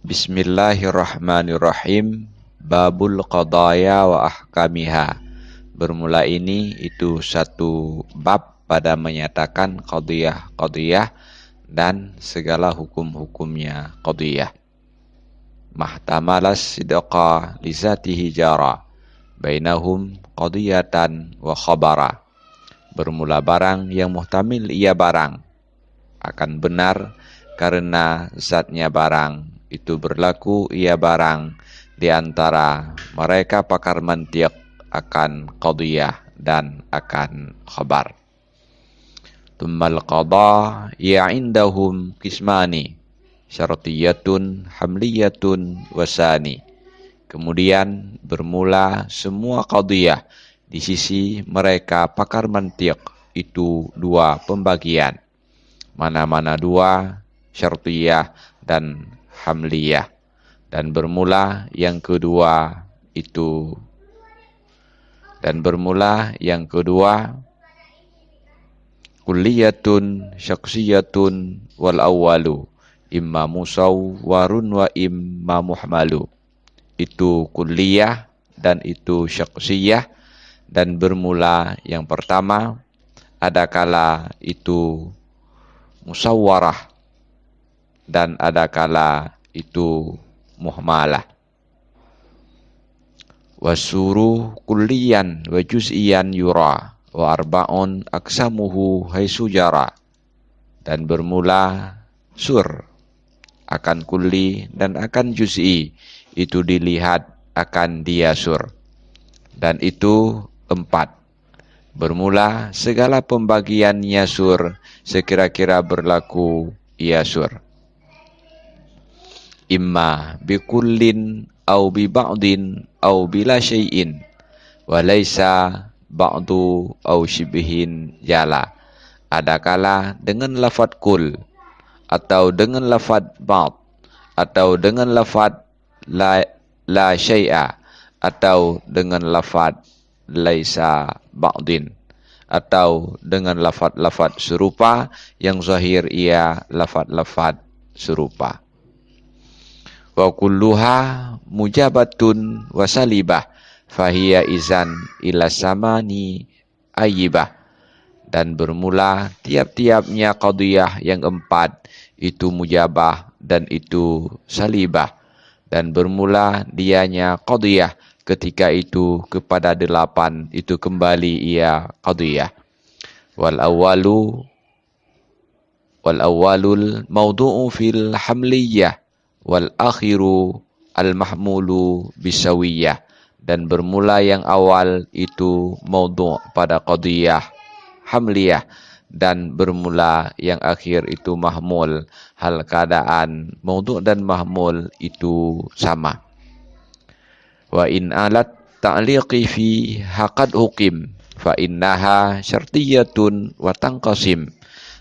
Bismillahirrahmanirrahim. Babul qadaya wa ahkamiha. Bermula ini itu satu bab pada menyatakan qadiyah dan segala hukum-hukumnya qadiyah. Mahtamalas sidqa li zatihi jara bainahum qadiyatan wa khabara. Bermula barang yang muhtamil ia barang akan benar karena zatnya barang itu berlaku ia barang di antara mereka pakar mantiq akan qadiyah dan akan khabar. Tummal qada ya indahum kismani syartiyatun hamliyatun wasani. Kemudian bermula semua qadiyah di sisi mereka pakar mantiq itu dua pembagian. Mana-mana dua, syartiyah dan hamliyah. Dan bermula yang kedua kulliyatun syaksiyatun wal awwalu imma musawwarun wa imma muhmalu. Itu kulliyah dan itu syaksiyah. Dan bermula yang pertama adakala itu musawwarah dan adakala itu muhmalah. Wasuru kulliyan wa juz'iyan yura wa arba'un aksamuhu haitsu jara. Dan bermula sur akan kulli dan akan juz'i itu dilihat akan dia sur. Dan itu 4. Bermula segala pembagian yasur sekira-kira berlaku yasur. Imma bikullin au bi ba'din au bila syai'in wa laisa ba'du au shibhin jala. Adakala dengan lafad kul atau dengan lafad ba'd atau dengan lafad la syai'a atau dengan lafad laisa ba'din atau dengan lafad-lafad serupa yang zahir ia lafad-lafad serupa. Wa kulluha mujabatun wa salibah fahiya izan ila samani ayyibah. Dan bermula tiap-tiapnya qadiyah yang 4 itu mujabah dan itu salibah. Dan bermula dianya qadiyah ketika itu kepada 8 itu kembali ia qadiyah. Wal awwalul mawdu'u fil hamliyah wal akhiru al mahmulu bisawiyah. Dan bermula yang awal itu mawdu' pada qadiyah hamliyah dan bermula yang akhir itu mahmul hal keadaan mawdu' dan mahmul itu sama. Wa in alat ta'liqi fi haqad hukim fa innaha syartiyatun wa tanqasim.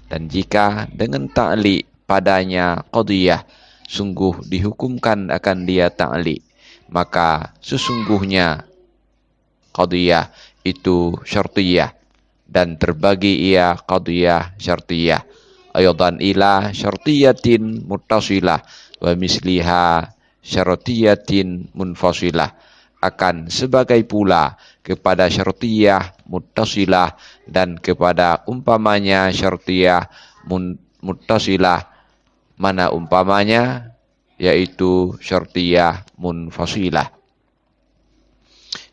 Dan jika dengan ta'liq padanya qadiyah sungguh dihukumkan akan dia ta'liq, maka sesungguhnya qadiyah itu syartiyah dan terbagi ia qadiyah syartiyah aydan ila syartiyatin muttasilah wa misliha syartiyatin munfasilah, akan sebagai pula kepada syartiyah muttasilah dan kepada umpamanya syartiyah muttasilah. Mana umpamanya? Yaitu syartiyah munfasilah.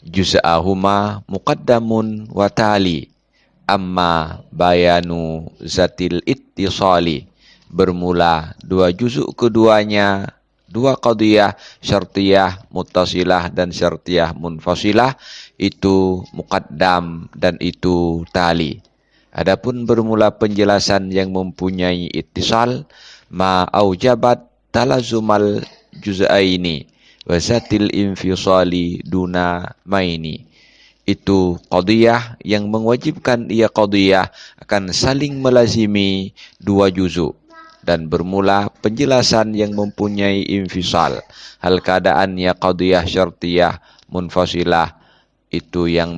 Juz'ahuma muqaddamun wa tali amma bayanu zatil ittisali. Bermula 2 juzuk keduanya, 2 qadiyah syartiyah muttasilah dan syartiyah munfasilah itu muqaddam dan itu tali. Adapun bermula penjelasan yang mempunyai ittisal ma aujabat talazumal juz'aini wa zatil infisali duna maini. Itu qadiyah yang mewajibkan ia qadiyah akan saling melazimi 2 juzuk. Dan bermula penjelasan yang mempunyai infisal hal keadaannya qadiyah syartiyah munfasilah itu yang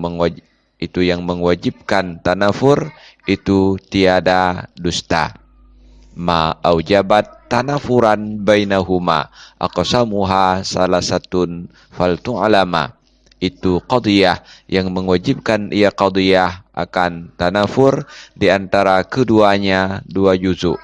mewajibkan tanafur itu tiada dusta. Ma aujabat tanafuran bainahuma aqsamuha salasatun faltu alama. Itu qadiyah yang mewajibkan ia qadiyah akan tanafur di antara keduanya 2 juzuk.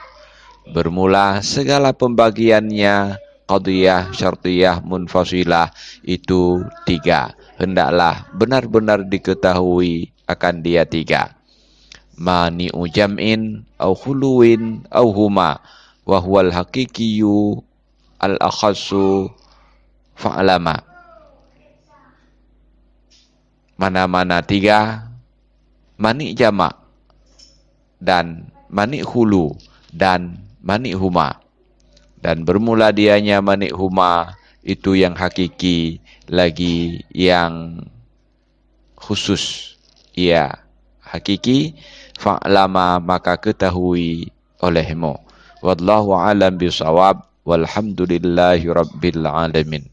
Bermula segala pembagiannya qadiyah syartiyah munfasilah itu 3. Hendaklah benar-benar diketahui akan dia 3. Mani'u jam'in au khuluwin au huma wa huwal haqiqiyyu al akhassu fa'lama. Mana-mana 3, mani jamak dan mani hulu dan mani huma. Dan bermula dianya mani huma itu yang hakiki, lagi yang khusus. Ia hakiki, fa'lama maka ketahui olehmu. Wallahu a'lam bishawab. Walhamdulillahi rabbil alamin.